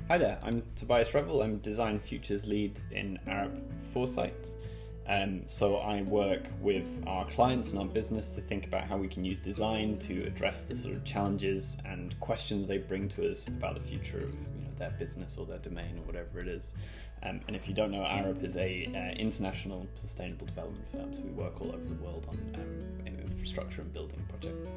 Hi there, I'm Tobias Revell. I'm Design Futures Lead in Arab Foresight. So I work with our clients and our business to think about how we can use design to address the sort of challenges and questions they bring to us about the future of their business or their domain or whatever it is. And if you don't know, Arab is a international sustainable development firm, so we work all over the world on infrastructure and building projects.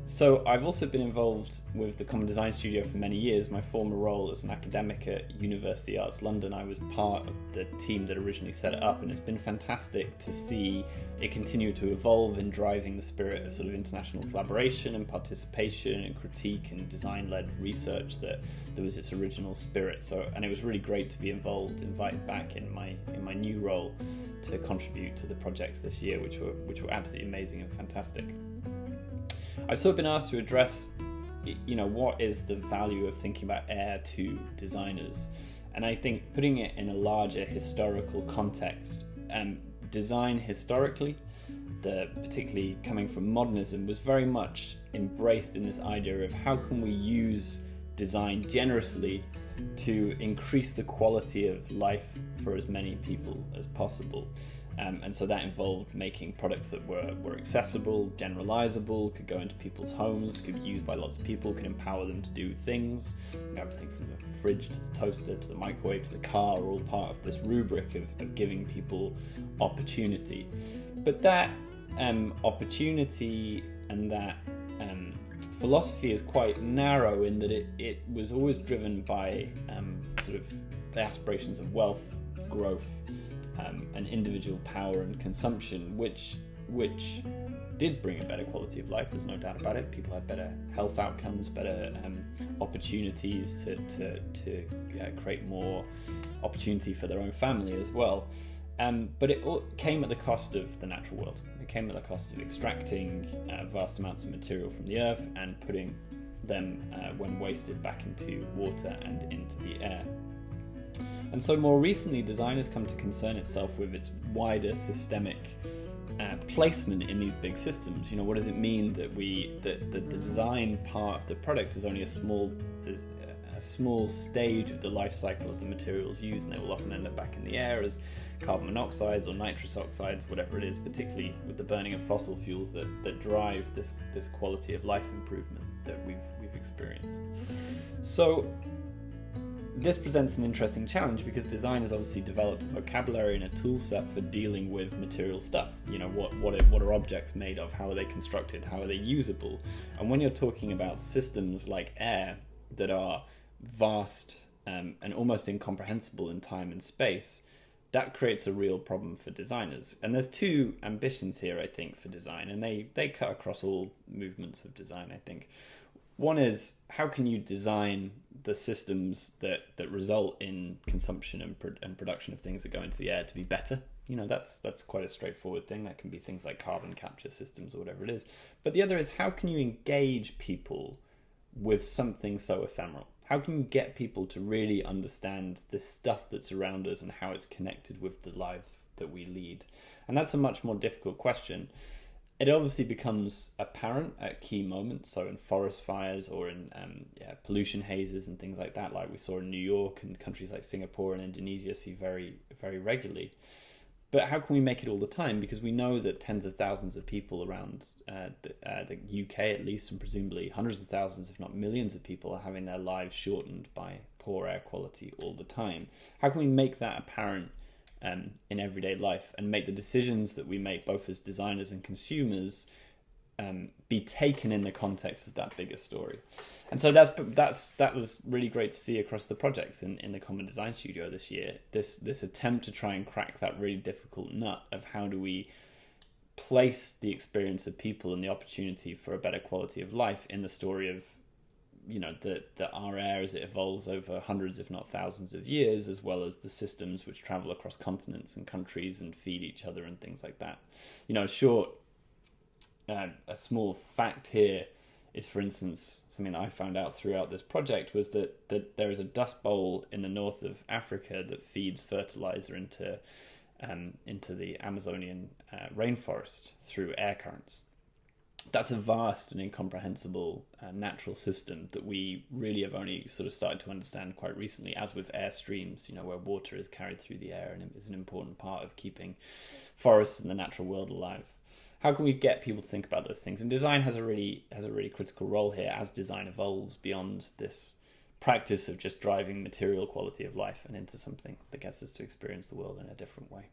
So I've also been involved with the Common Design Studio for many years. My former role as an academic at University Arts London, I was part of the team that originally set it up, and it's been fantastic to see it continue to evolve in driving the spirit of sort of international collaboration and participation and critique and design-led research that was its original spirit. And it was really great to be invited back in my new role to contribute to the projects this year, which were absolutely amazing and fantastic. I've sort of been asked to address, what is the value of thinking about air to designers? And I think putting it in a larger historical context, design historically, particularly coming from modernism, was very much embraced in this idea of how can we use design generously to increase the quality of life for as many people as possible. And so that involved making products that were accessible, generalizable, could go into people's homes, could be used by lots of people, could empower them to do things. Everything from the fridge to the toaster to the microwave to the car are all part of this rubric of giving people opportunity. But that opportunity and that philosophy is quite narrow in that it was always driven by sort of the aspirations of wealth, growth, and individual power and consumption, which did bring a better quality of life. There's no doubt about it. People had better health outcomes, better opportunities to create more opportunity for their own family as well. But it all came at the cost of the natural world. It came at the cost of extracting vast amounts of material from the earth and putting them, when wasted, back into water and into the air. And so more recently, design has come to concern itself with its wider systemic placement in these big systems. What does it mean that the design part of the product is only a small stage of the life cycle of the materials used, and they will often end up back in the air as carbon monoxides or nitrous oxides, whatever it is, particularly with the burning of fossil fuels that drive this quality of life improvement that we've experienced. So this presents an interesting challenge because design has obviously developed a vocabulary and a tool set for dealing with material stuff. What are objects made of? How are they constructed? How are they usable? And when you're talking about systems like air that are vast and almost incomprehensible in time and space, that creates a real problem for designers. And there's two ambitions here, I think, for design, and they cut across all movements of design, I think. One is, how can you design the systems that result in consumption and production of things that go into the air to be better? That's quite a straightforward thing. That can be things like carbon capture systems or whatever it is. But the other is, how can you engage people with something so ephemeral? How can you get people to really understand the stuff that's around us and how it's connected with the life that we lead? And that's a much more difficult question. It obviously becomes apparent at key moments, so in forest fires or in pollution hazes and things like that, like we saw in New York and countries like Singapore and Indonesia see very, very regularly. But how can we make it all the time? Because we know that tens of thousands of people around the UK at least, and presumably hundreds of thousands, if not millions of people, are having their lives shortened by poor air quality all the time. How can we make that apparent in everyday life and make the decisions that we make both as designers and consumers be taken in the context of that bigger story? And so that was really great to see across the projects in the Common Design Studio this year, this attempt to try and crack that really difficult nut of how do we place the experience of people and the opportunity for a better quality of life in the story of that our air as it evolves over hundreds, if not thousands of years, as well as the systems which travel across continents and countries and feed each other and things like that. A small fact here is, for instance, something that I found out throughout this project was that there is a dust bowl in the north of Africa that feeds fertilizer into the Amazonian rainforest through air currents. that's a vast and incomprehensible natural system that we really have only sort of started to understand quite recently, as with air streams, where water is carried through the air and is an important part of keeping forests and the natural world alive. How can we get people to think about those things? And design has a really critical role here as design evolves beyond this practice of just driving material quality of life and into something that gets us to experience the world in a different way.